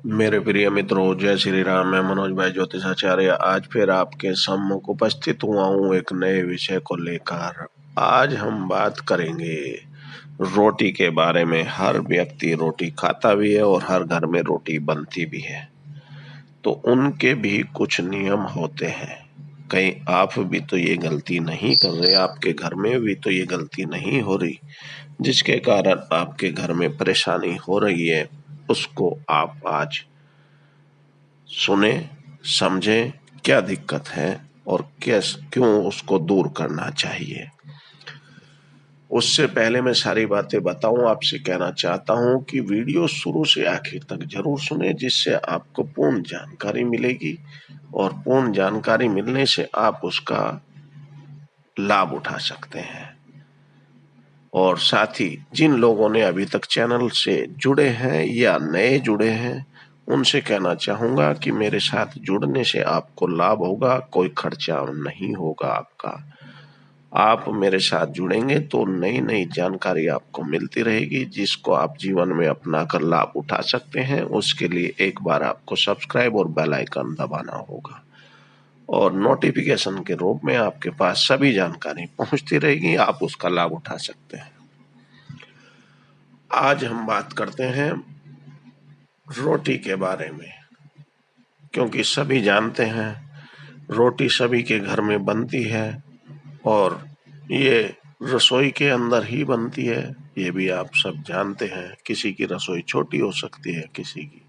मेरे प्रिय मित्रों, जय श्री राम। मैं मनोज भाई ज्योतिषाचार्य आज फिर आपके सम्मुख उपस्थित हुआ हूँ एक नए विषय को लेकर। आज हम बात करेंगे रोटी के बारे में। हर व्यक्ति रोटी खाता भी है और हर घर में रोटी बनती भी है, तो उनके भी कुछ नियम होते हैं। कहीं आप भी तो ये गलती नहीं कर रहे, आपके घर में भी तो ये गलती नहीं हो रही, जिसके कारण आपके घर में परेशानी हो रही है। उसको आप आज सुने, समझे क्या दिक्कत है और क्यों उसको दूर करना चाहिए। उससे पहले मैं सारी बातें बताऊं, आपसे कहना चाहता हूं कि वीडियो शुरू से आखिर तक जरूर सुने, जिससे आपको पूर्ण जानकारी मिलेगी और पूर्ण जानकारी मिलने से आप उसका लाभ उठा सकते हैं। और साथ ही जिन लोगों ने अभी तक चैनल से जुड़े हैं या नए जुड़े हैं, उनसे कहना चाहूंगा कि मेरे साथ जुड़ने से आपको लाभ होगा, कोई खर्चा नहीं होगा आपका। आप मेरे साथ जुड़ेंगे तो नई नई जानकारी आपको मिलती रहेगी, जिसको आप जीवन में अपना कर लाभ उठा सकते हैं। उसके लिए एक बार आपको सब्सक्राइब और बेल आइकन दबाना होगा और नोटिफिकेशन के रूप में आपके पास सभी जानकारी पहुंचती रहेगी, आप उसका लाभ उठा सकते हैं। आज हम बात करते हैं रोटी के बारे में, क्योंकि सभी जानते हैं रोटी सभी के घर में बनती है और ये रसोई के अंदर ही बनती है। ये भी आप सब जानते हैं। किसी की रसोई छोटी हो सकती है, किसी की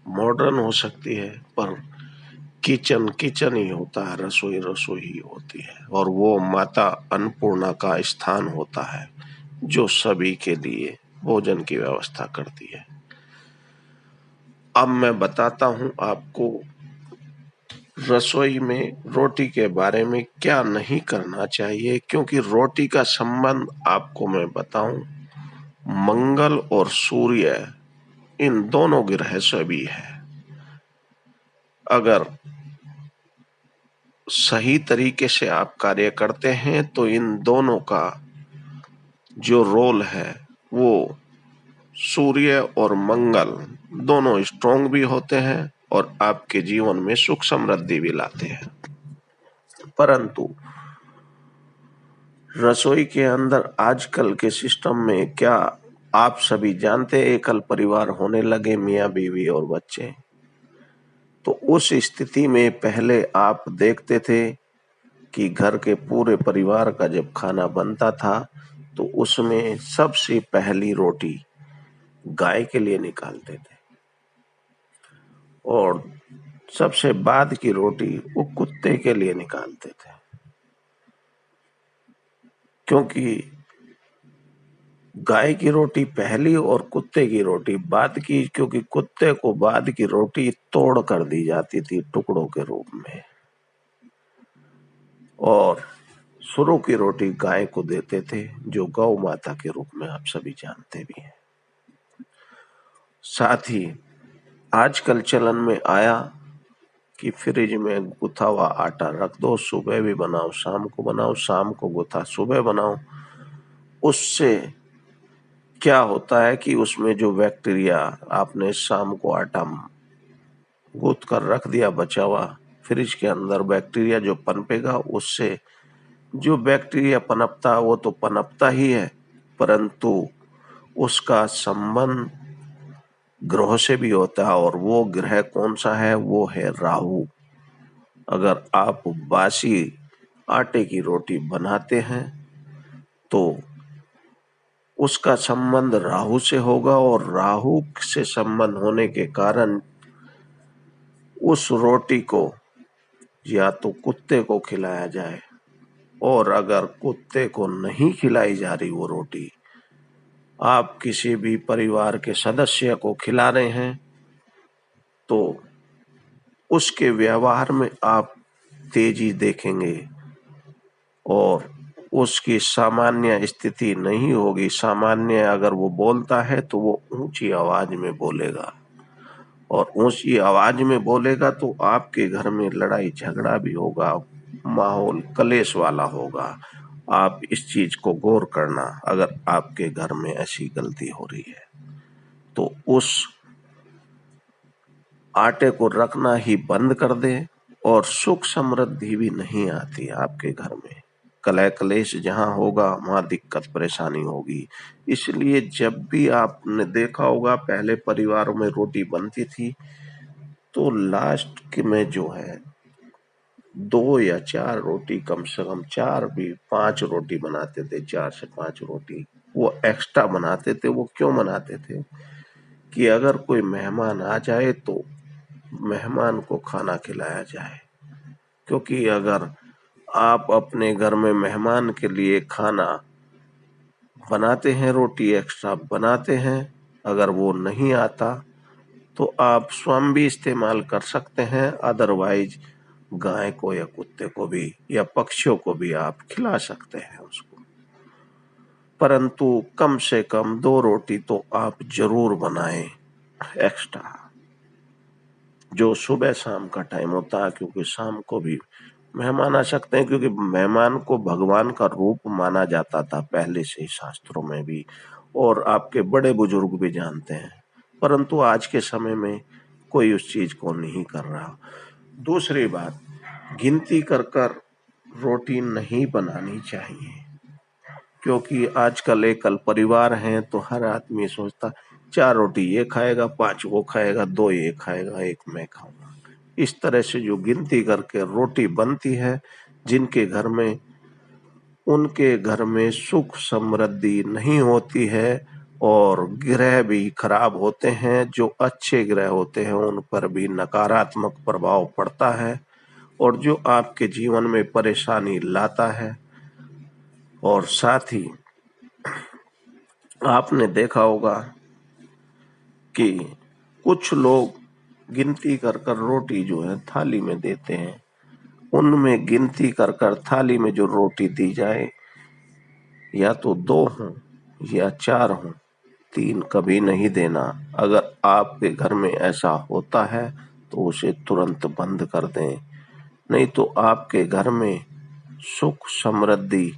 मॉडर्न हो सकती है, पर किचन किचन ही होता है, रसोई रसोई ही होती है। और वो माता अन्नपूर्णा का स्थान होता है, जो सभी के लिए भोजन की व्यवस्था करती है। अब मैं बताता हूं आपको रसोई में रोटी के बारे में क्या नहीं करना चाहिए, क्योंकि रोटी का संबंध आपको मैं बताऊं मंगल और सूर्य, इन दोनों ग्रह से भी है। अगर सही तरीके से आप कार्य करते हैं तो इन दोनों का जो रोल है वो सूर्य और मंगल दोनों स्ट्रॉन्ग भी होते हैं और आपके जीवन में सुख समृद्धि भी लाते हैं। परंतु रसोई के अंदर आजकल के सिस्टम में क्या आप सभी जानते, एकल परिवार होने लगे, मियाँ बीवी और बच्चे। तो उस स्थिति में पहले आप देखते थे कि घर के पूरे परिवार का जब खाना बनता था तो उसमें सबसे पहली रोटी गाय के लिए निकालते थे और सबसे बाद की रोटी वो कुत्ते के लिए निकालते थे, क्योंकि गाय की रोटी पहली और कुत्ते की रोटी बाद की, क्योंकि कुत्ते को बाद की रोटी तोड़ कर दी जाती थी टुकड़ों के रूप में, और शुरू की रोटी गाय को देते थे, जो गौ माता के रूप में आप सभी जानते भी हैं। साथ ही आजकल चलन में आया कि फ्रिज में गुथा हुआ आटा रख दो, सुबह भी बनाओ शाम को बनाओ, शाम को गुथा सुबह बनाओ। उससे क्या होता है कि उसमें जो बैक्टीरिया, आपने शाम को आटा गूंथ कर रख दिया बचा हुआ फ्रिज के अंदर, बैक्टीरिया जो पनपेगा, उससे जो बैक्टीरिया पनपता वो तो पनपता ही है, परंतु उसका संबंध ग्रह से भी होता है। और वो ग्रह कौन सा है? वो है राहु। अगर आप बासी आटे की रोटी बनाते हैं तो उसका संबंध राहु से होगा, और राहु से संबंध होने के कारण उस रोटी को या तो कुत्ते को खिलाया जाए, और अगर कुत्ते को नहीं खिलाई जा रही वो रोटी, आप किसी भी परिवार के सदस्य को खिला रहे हैं, तो उसके व्यवहार में आप तेजी देखेंगे और उसकी सामान्य स्थिति नहीं होगी। सामान्य अगर वो बोलता है तो वो ऊंची आवाज में बोलेगा, और ऊंची आवाज में बोलेगा तो आपके घर में लड़ाई झगड़ा भी होगा, माहौल कलेश वाला होगा। आप इस चीज को गौर करना, अगर आपके घर में ऐसी गलती हो रही है तो उस आटे को रखना ही बंद कर दें और सुख समृद्धि भी नहीं आती आपके घर में। कलह कलेश जहां होगा वहां दिक्कत परेशानी होगी। इसलिए जब भी आपने देखा होगा पहले परिवारों में रोटी बनती थी तो लास्ट के में जो है 2 या 4 रोटी, कम से कम 4 भी 5 रोटी बनाते थे। 4 से 5 रोटी वो एक्स्ट्रा बनाते थे। वो क्यों बनाते थे कि अगर कोई मेहमान आ जाए तो मेहमान को खाना खिलाया जाए। क्योंकि अगर आप अपने घर में मेहमान के लिए खाना बनाते हैं, रोटी एक्स्ट्रा बनाते हैं, अगर वो नहीं आता तो आप स्वयं भी इस्तेमाल कर सकते हैं, अदरवाइज गाय को या कुत्ते को भी या पक्षियों को भी आप खिला सकते हैं उसको। परंतु कम से कम 2 रोटी तो आप जरूर बनाएं एक्स्ट्रा, जो सुबह शाम का टाइम होता है। क्योंकि शाम को भी मेहमान आ सकते हैं, क्योंकि मेहमान को भगवान का रूप माना जाता था पहले से ही शास्त्रों में भी, और आपके बड़े बुजुर्ग भी जानते हैं। परंतु आज के समय में कोई उस चीज को नहीं कर रहा। दूसरी बात, गिनती कर कर रोटी नहीं बनानी चाहिए। क्योंकि आजकल एकल परिवार हैं तो हर आदमी सोचता 4 रोटी ये खाएगा, 5 वो खाएगा, 2 ये खाएगा, 1 मैं खाऊंगा। इस तरह से जो गिनती करके रोटी बनती है, जिनके घर में, उनके घर में सुख समृद्धि नहीं होती है और ग्रह भी खराब होते हैं। जो अच्छे ग्रह होते हैं उन पर भी नकारात्मक प्रभाव पड़ता है और जो आपके जीवन में परेशानी लाता है। और साथ ही आपने देखा होगा कि कुछ लोग गिनती कर कर रोटी जो है थाली में देते हैं। उनमें गिनती कर कर थाली में जो रोटी दी जाए या तो 2 हों या 4 हों, 3 कभी नहीं देना। अगर आपके घर में ऐसा होता है तो उसे तुरंत बंद कर दें, नहीं तो आपके घर में सुख समृद्धि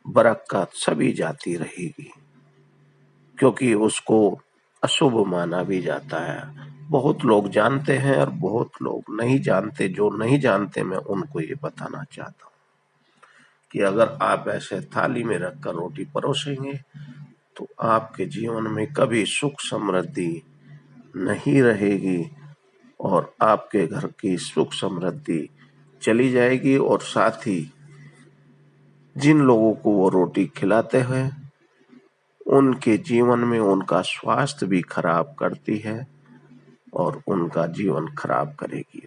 बरकत सभी जाती रहेगी। क्योंकि उसको अशुभ माना भी जाता है। बहुत लोग जानते हैं और बहुत लोग नहीं जानते। जो नहीं जानते मैं उनको ये बताना चाहता हूँ कि अगर आप ऐसे थाली में रखकर रोटी परोसेंगे तो आपके जीवन में कभी सुख समृद्धि नहीं रहेगी और आपके घर की सुख समृद्धि चली जाएगी। और साथ ही जिन लोगों को वो रोटी खिलाते हैं उनके जीवन में उनका स्वास्थ्य भी खराब करती है और उनका जीवन खराब करेगी।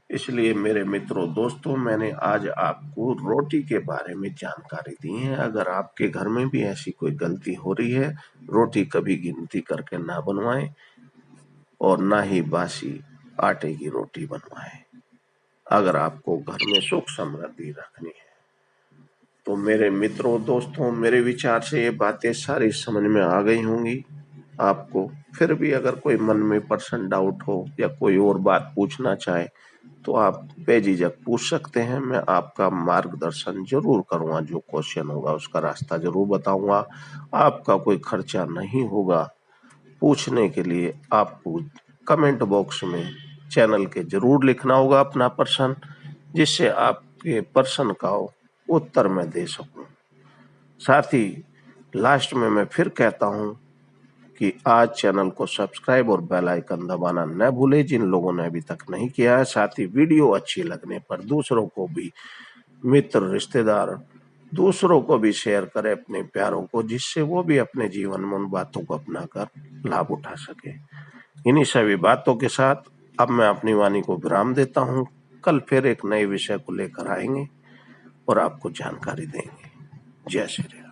इसलिए मेरे मित्रों दोस्तों, मैंने आज आपको रोटी के बारे में जानकारी दी है। अगर आपके घर में भी ऐसी कोई गलती हो रही है, रोटी कभी गिनती करके ना बनवाएं और ना ही बासी आटे की रोटी बनवाएं, अगर आपको घर में सुख समृद्धि रखनी है। तो मेरे मित्रों दोस्तों, मेरे विचार से ये बातें सारी समझ में आ गई होंगी आपको। फिर भी अगर कोई मन में पर्सन डाउट हो या कोई और बात पूछना चाहे तो आप बेझिझक पूछ सकते हैं। मैं आपका मार्गदर्शन जरूर करूंगा। जो क्वेश्चन होगा उसका रास्ता जरूर बताऊंगा। आपका कोई खर्चा नहीं होगा। पूछने के लिए आपको कमेंट बॉक्स में चैनल के जरूर लिखना होगा अपना प्रश्न, जिससे आपके प्रश्न का उत्तर मैं दे सकूं। साथ ही लास्ट में मैं फिर कहता हूं कि आज चैनल को सब्सक्राइब और बेल आइकन दबाना न भूले, जिन लोगों ने अभी तक नहीं किया है। साथ ही वीडियो अच्छी लगने पर दूसरों को भी, मित्र रिश्तेदार दूसरों को भी शेयर करें अपने प्यारों को, जिससे वो भी अपने जीवन में उन बातों को अपनाकर लाभ उठा सके। इन्हीं सभी बातों के साथ अब मैं अपनी वाणी को विराम देता हूँ। कल फिर एक नए विषय को लेकर आएंगे और आपको जानकारी देंगे। जय श्री राम।